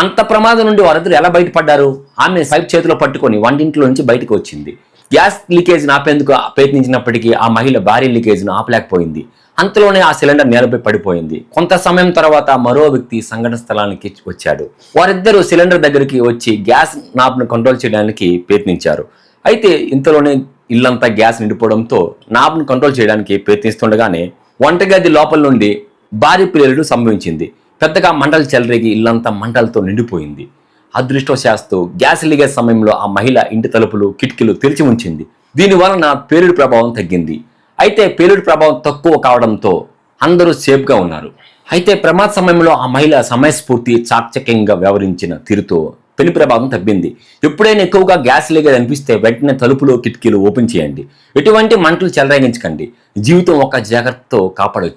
అంత ప్రమాదం నుండి వారిద్దరు ఎలా బయటపడ్డారు? ఆమె పైప్ చేతిలో పట్టుకొని వంటింట్లో నుంచి బయటకు వచ్చింది. గ్యాస్ లీకేజ్ ఆపేందుకు ప్రయత్నించినప్పటికీ ఆ మహిళ భారీ లీకేజ్ను ఆపలేకపోయింది. అంతలోనే ఆ సిలిండర్ నేలపై పడిపోయింది. కొంత సమయం తర్వాత మరో వ్యక్తి సంఘటన స్థలానికి వచ్చాడు. వారిద్దరూ సిలిండర్ దగ్గరికి వచ్చి గ్యాస్ నాబ్ను కంట్రోల్ చేయడానికి ప్రయత్నించారు. అయితే ఇంతలోనే ఇల్లంతా గ్యాస్ నిండిపోవడంతో నాబ్ను కంట్రోల్ చేయడానికి ప్రయత్నిస్తుండగానే వంటగది లోపల నుండి భారీ పేలుడు సంభవించింది. పెద్దగా మంటలు చెలరేగి ఇల్లంతా మంటలతో నిండిపోయింది. అదృష్టవశాత్తు గ్యాస్ లీకేజ్ సమయంలో ఆ మహిళ ఇంటి తలుపులు కిటికీలు తెరిచి ఉంచింది. దీని వలన పేలుడు ప్రభావం తగ్గింది. అయితే పేలుడు ప్రభావం తక్కువ కావడంతో అందరూ సేఫ్గా ఉన్నారు. అయితే ప్రమాద సమయంలో ఆ మహిళ సమయస్ఫూర్తి చాకచక్యంగా వ్యవహరించిన తీరుతో పెను ప్రభావం తగ్గింది. ఎప్పుడైనా ఎక్కువగా గ్యాస్ లీకేజ్ అనిపిస్తే వెంటనే తలుపులు కిటికీలు ఓపెన్ చేయండి. ఎటువంటి మంటలు చెలరేగించకండి. జీవితం ఒక జాగ్రత్తతో కాపాడొచ్చు.